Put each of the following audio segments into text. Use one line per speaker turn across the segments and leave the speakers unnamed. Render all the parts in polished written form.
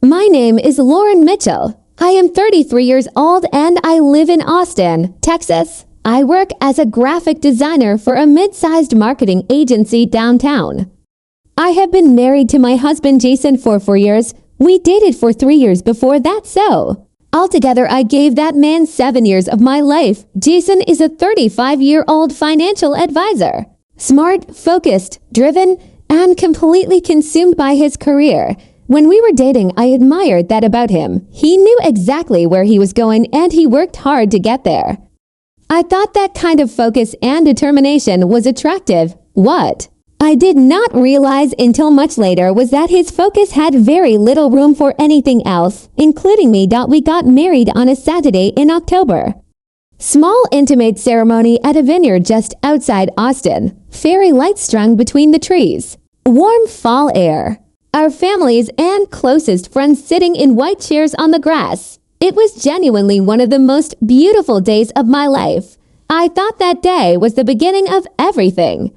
My name is Lauren Mitchell. I am 33 years old and I live in Austin, Texas. I work as a graphic designer for a mid-sized marketing agency downtown. I have been married to my husband Jason for 4 years. We dated for 3 years before that, so altogether I gave that man 7 years of my life. Jason is a 35-year-old financial advisor. Smart, focused, driven, and completely consumed by his career. When we were dating, I admired that about him. He knew exactly where he was going and he worked hard to get there. I thought that kind of focus and determination was attractive. What I did not realize until much later was that his focus had very little room for anything else, including me. We got married on a Saturday in October. Small intimate ceremony at a vineyard just outside Austin. Fairy lights strung between the trees. Warm fall air. Our families and closest friends sitting in white chairs on the grass. It was genuinely one of the most beautiful days of my life. I thought that day was the beginning of everything.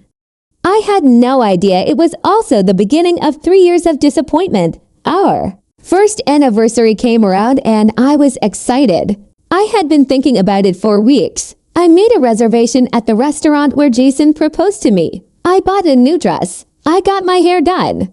I had no idea it was also the beginning of 3 years of disappointment. Our first anniversary came around and I was excited. I had been thinking about it for weeks. I made a reservation at the restaurant where Jason proposed to me. I bought a new dress. I got my hair done.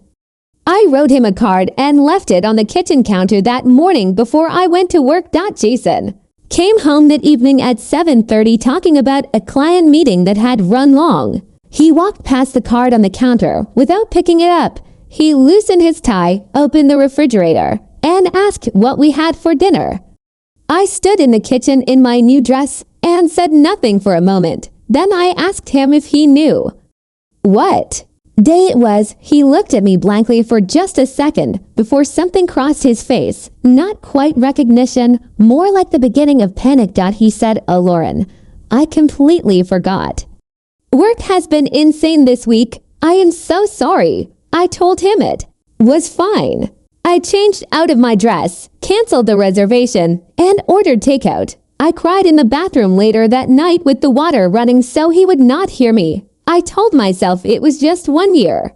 I wrote him a card and left it on the kitchen counter that morning before I went to work. Jason came home that evening at 7:30 talking about a client meeting that had run long. He walked past the card on the counter without picking it up. He loosened his tie, opened the refrigerator, and asked what we had for dinner. I stood in the kitchen in my new dress and said nothing for a moment. Then I asked him if he knew what day it was. He looked at me blankly for just a second before something crossed his face. Not quite recognition, more like the beginning of panic. He said, "Oh, Lauren, I completely forgot. Work has been insane this week. I am so sorry." I told him it was fine. I changed out of my dress, canceled the reservation, and ordered takeout. I cried in the bathroom later that night with the water running so he would not hear me. I told myself it was just 1 year.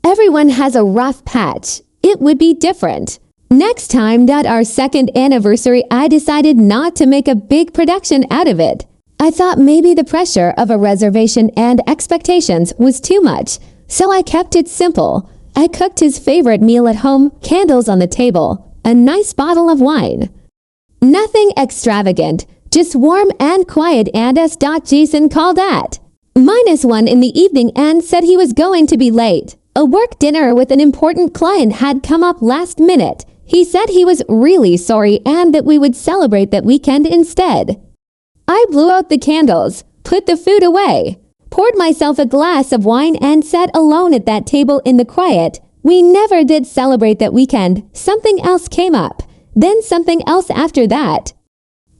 Everyone has a rough patch. It would be different. Next time, our second anniversary, I decided not to make a big production out of it. I thought maybe the pressure of a reservation and expectations was too much, so I kept it simple. I cooked his favorite meal at home, candles on the table, a nice bottle of wine. Nothing extravagant, just warm and quiet. And Jason called at -1 in the evening and said he was going to be late. A work dinner with an important client had come up last minute. He said he was really sorry and that we would celebrate that weekend instead. I blew out the candles, put the food away, poured myself a glass of wine and sat alone at that table in the quiet. We never did celebrate that weekend. Something else came up, then something else after that.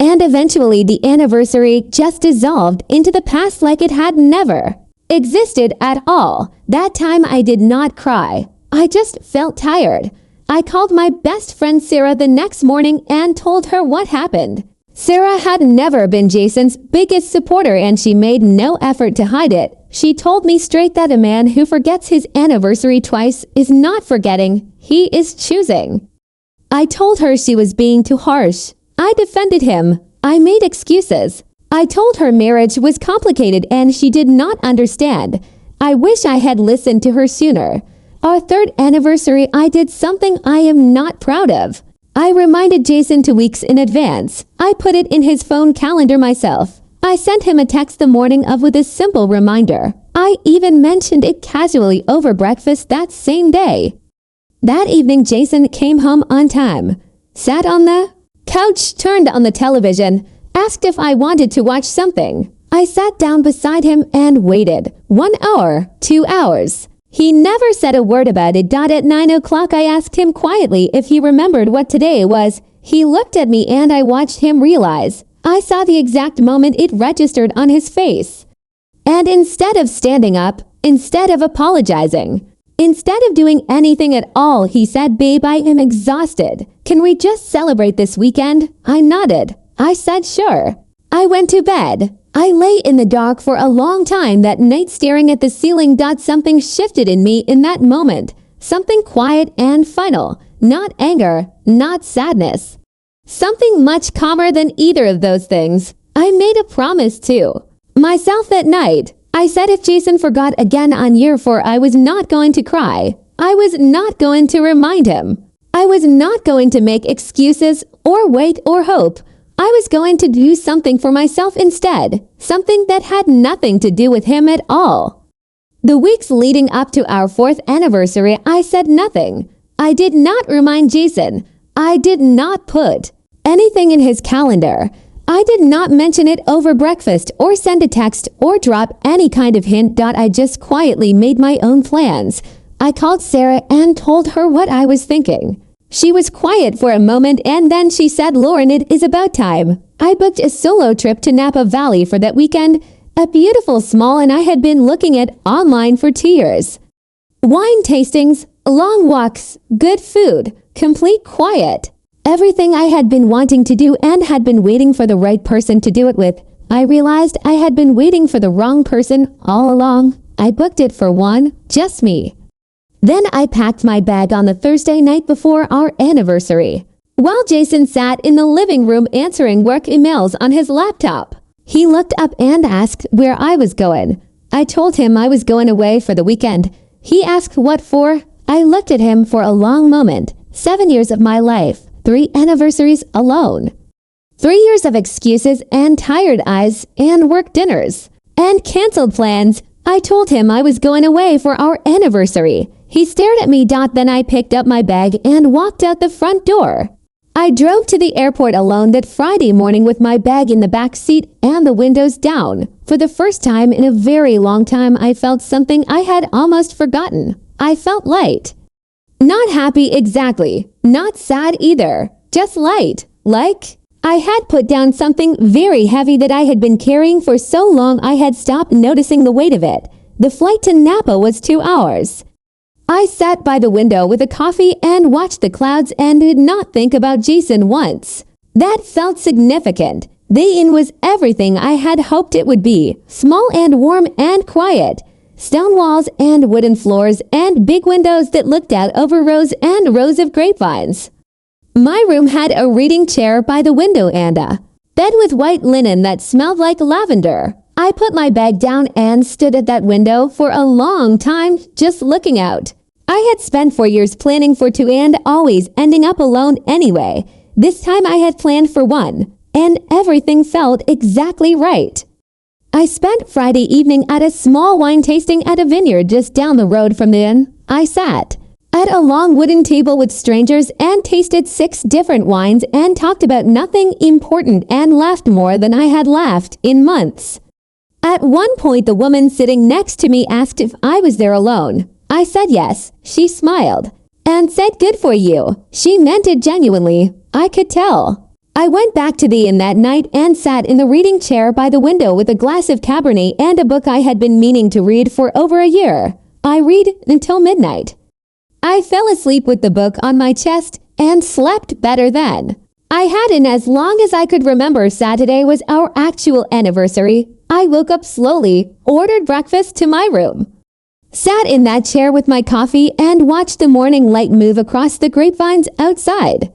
And eventually the anniversary just dissolved into the past like it had never existed at all. That time I did not cry. I just felt tired. I called my best friend Sarah the next morning and told her what happened. Sarah had never been Jason's biggest supporter and she made no effort to hide it. She told me straight that a man who forgets his anniversary twice is not forgetting, he is choosing. I told her she was being too harsh. I defended him. I made excuses. I told her marriage was complicated and she did not understand. I wish I had listened to her sooner. Our third anniversary, I did something I am not proud of. I reminded Jason 2 weeks in advance. I put it in his phone calendar myself. I sent him a text the morning of with a simple reminder. I even mentioned it casually over breakfast that same day. That evening, Jason came home on time, sat on the couch, turned on the television, asked if I wanted to watch something. I sat down beside him and waited. 1 hour, 2 hours. He never said a word about it. At 9 o'clock, I asked him quietly if he remembered what today was. He looked at me and I watched him realize. I saw the exact moment it registered on his face. And instead of standing up, instead of apologizing, instead of doing anything at all, he said, "Babe, I am exhausted. Can we just celebrate this weekend?" I nodded. I said, "Sure." I went to bed. I lay in the dark for a long time that night staring at the ceiling. Something shifted in me in that moment. Something quiet and final. not anger, not sadness. Something much calmer than either of those things. I made a promise to myself that night. I said if Jason forgot again on year 4, I was not going to cry. I was not going to remind him. I was not going to make excuses or wait or hope. I was going to do something for myself instead, something that had nothing to do with him at all. The weeks leading up to our 4th anniversary, I said nothing. I did not remind Jason. I did not put anything in his calendar. I did not mention it over breakfast or send a text or drop any kind of hint. I just quietly made my own plans. I called Sarah and told her what I was thinking. She was quiet for a moment and then she said, "Lauren, it is about time." I booked a solo trip to Napa Valley for that weekend, a beautiful small and I had been looking at online for 2 years. Wine tastings, long walks, good food, complete quiet. Everything I had been wanting to do and had been waiting for the right person to do it with. I realized I had been waiting for the wrong person all along. I booked it for one, just me. Then I packed my bag on the Thursday night before our anniversary. While Jason sat in the living room answering work emails on his laptop, he looked up and asked where I was going. I told him I was going away for the weekend. He asked what for. I looked at him for a long moment. 7 years of my life. 3 anniversaries alone. 3 years of excuses and tired eyes and work dinners and canceled plans. I told him I was going away for our anniversary. He stared at me. Then I picked up my bag and walked out the front door. I drove to the airport alone that Friday morning with my bag in the back seat and the windows down. For the first time in a very long time, I felt something I had almost forgotten. I felt light. Not happy exactly, not sad either, just light, like I had put down something very heavy that I had been carrying for so long I had stopped noticing the weight of it. The flight to Napa was 2 hours. I sat by the window with a coffee and watched the clouds and did not think about Jason once. That felt significant. The inn was everything I had hoped it would be, small and warm and quiet. Stone walls and wooden floors and big windows that looked out over rows and rows of grapevines. My room had a reading chair by the window and a bed with white linen that smelled like lavender. I put my bag down and stood at that window for a long time just looking out. I had spent 4 years planning for 2 and always ending up alone anyway. This time I had planned for 1, and everything felt exactly right. I spent Friday evening at a small wine tasting at a vineyard just down the road from the inn. I sat at a long wooden table with strangers and tasted 6 different wines and talked about nothing important and laughed more than I had laughed in months. At one point, the woman sitting next to me asked if I was there alone. I said yes. She smiled and said, "Good for you." She meant it genuinely. I could tell. I went back to the inn that night and sat in the reading chair by the window with a glass of Cabernet and a book I had been meaning to read for over a year. I read until midnight. I fell asleep with the book on my chest and slept better then. I hadn't as long as I could remember. Saturday was our actual anniversary. I woke up slowly, ordered breakfast to my room, sat in that chair with my coffee and watched the morning light move across the grapevines outside.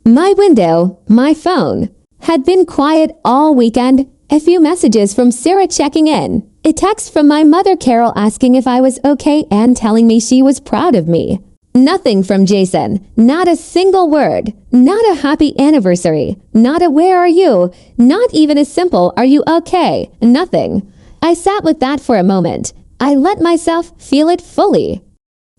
My window, my phone, had been quiet all weekend. A few messages from Sarah checking in. A text from my mother Carol asking if I was okay and telling me she was proud of me. Nothing from Jason. Not a single word. Not a happy anniversary. Not a where are you. Not even a simple are you okay. Nothing. I sat with that for a moment. I let myself feel it fully.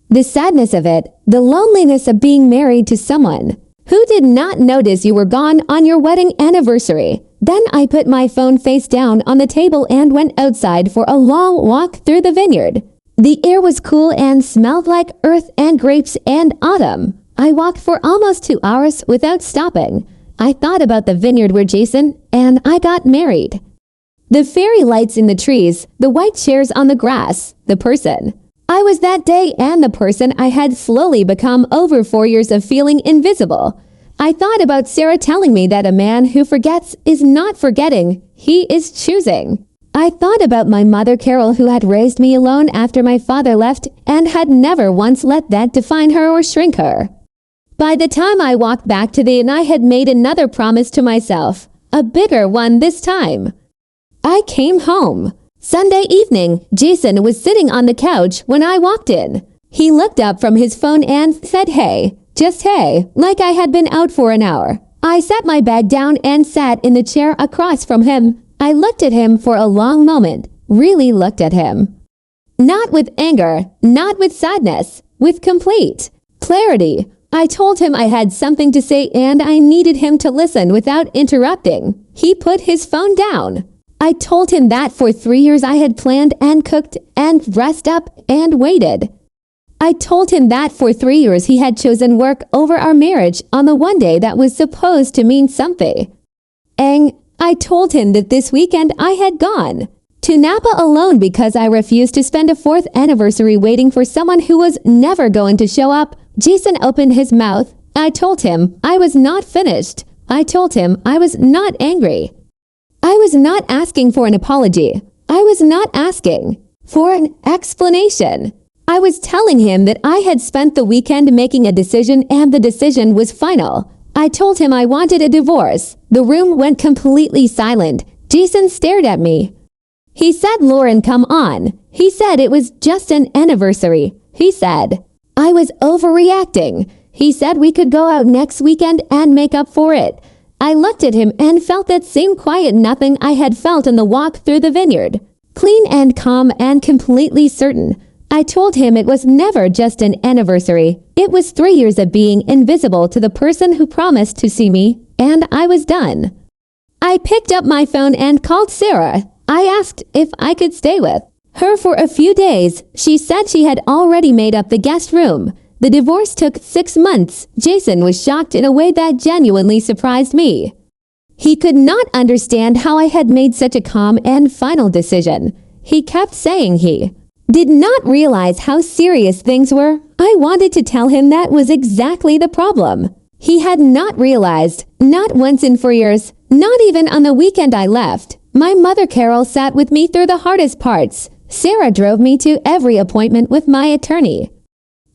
The sadness of it. The loneliness of being married to someone who did not notice you were gone on your wedding anniversary. Then I put my phone face down on the table and went outside for a long walk through the vineyard. The air was cool and smelled like earth and grapes and autumn. I walked for almost 2 hours without stopping. I thought about the vineyard where Jason and I got married. The fairy lights in the trees, the white chairs on the grass, the person I was that day and the person I had slowly become over 4 years of feeling invisible. I thought about Sarah telling me that a man who forgets is not forgetting, he is choosing. I thought about my mother Carol who had raised me alone after my father left and had never once let that define her or shrink her. By the time I walked back to the inn, I had made another promise to myself, a bigger one this time. I came home. Sunday evening, Jason was sitting on the couch when I walked in. He looked up from his phone and said, "Hey," just hey, like I had been out for an hour. I set my bag down and sat in the chair across from him. I looked at him for a long moment, really looked at him. Not with anger, not with sadness, with complete clarity. I told him I had something to say and I needed him to listen without interrupting. He put his phone down. I told him that for 3 years I had planned and cooked and dressed up and waited. I told him that for 3 years he had chosen work over our marriage on the one day that was supposed to mean something. And I told him that this weekend I had gone to Napa alone because I refused to spend a 4th anniversary waiting for someone who was never going to show up. Jason opened his mouth. I told him I was not finished. I told him I was not angry. I was not asking for an apology. I was not asking for an explanation. I was telling him that I had spent the weekend making a decision and the decision was final. I told him I wanted a divorce. The room went completely silent. Jason stared at me. He said, "Lauren, come on." He said it was just an anniversary. He said I was overreacting. He said we could go out next weekend and make up for it. I looked at him and felt that same quiet nothing I had felt on the walk through the vineyard. Clean and calm and completely certain. I told him it was never just an anniversary. It was 3 years of being invisible to the person who promised to see me, and I was done. I picked up my phone and called Sarah. I asked if I could stay with her for a few days. She said she had already made up the guest room. The divorce took 6 months. Jason was shocked in a way that genuinely surprised me. He could not understand how I had made such a calm and final decision. He kept saying he did not realize how serious things were. I wanted to tell him that was exactly the problem. He had not realized, not once in 4 years, not even on the weekend I left. My mother Carol sat with me through the hardest parts. Sarah drove me to every appointment with my attorney.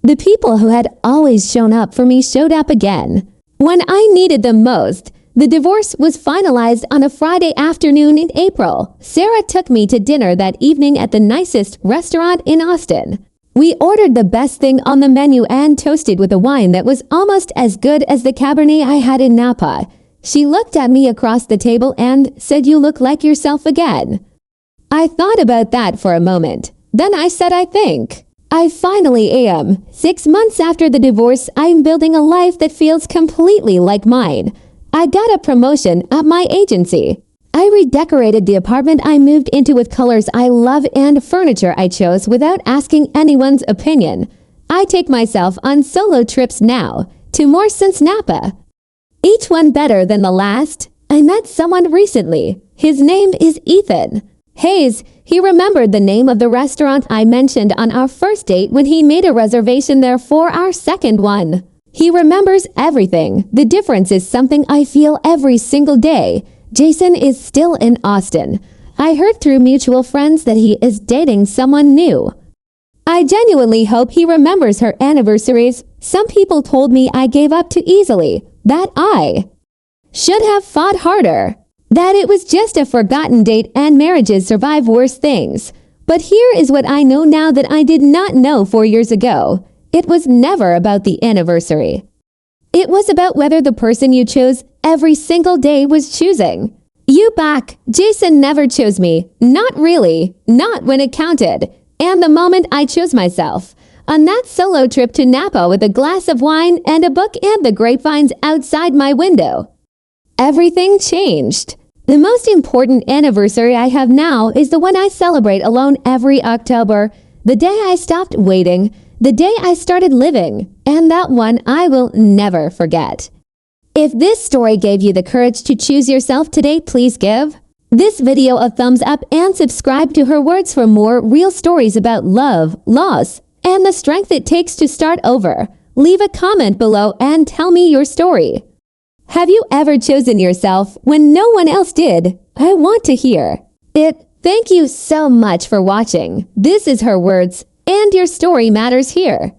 The people who had always shown up for me showed up again. When I needed them most, the divorce was finalized on a Friday afternoon in April. Sarah took me to dinner that evening at the nicest restaurant in Austin. We ordered the best thing on the menu and toasted with a wine that was almost as good as the Cabernet I had in Napa. She looked at me across the table and said, "You look like yourself again." I thought about that for a moment. Then I said, "I think I finally am. 6 months after the divorce, I'm building a life that feels completely like mine. I got a promotion at my agency. I redecorated the apartment I moved into with colors I love and furniture I chose without asking anyone's opinion. I take myself on solo trips now, 2 more since Napa. Each one better than the last. I met someone recently. His name is Ethan Hayes. He remembered the name of the restaurant I mentioned on our first date when he made a reservation there for our second one. He remembers everything. The difference is something I feel every single day. Jason is still in Austin. I heard through mutual friends that he is dating someone new. I genuinely hope he remembers her anniversaries. Some people told me I gave up too easily, that I should have fought harder, that it was just a forgotten date and marriages survive worse things. But here is what I know now that I did not know 4 years ago. It was never about the anniversary. It was about whether the person you chose every single day was choosing you back. Jason never chose me. Not really. Not when it counted. And the moment I chose myself. On that solo trip to Napa with a glass of wine and a book and the grapevines outside my window, everything changed. The most important anniversary I have now is the one I celebrate alone every October. The day I stopped waiting. The day I started living, and that one I will never forget. If this story gave you the courage to choose yourself today, please give this video a thumbs up and subscribe to Her Words for more real stories about love, loss, and the strength it takes to start over. Leave a comment below and tell me your story. Have you ever chosen yourself when no one else did? I want to hear it. Thank you so much for watching. This is Her Words, and your story matters here.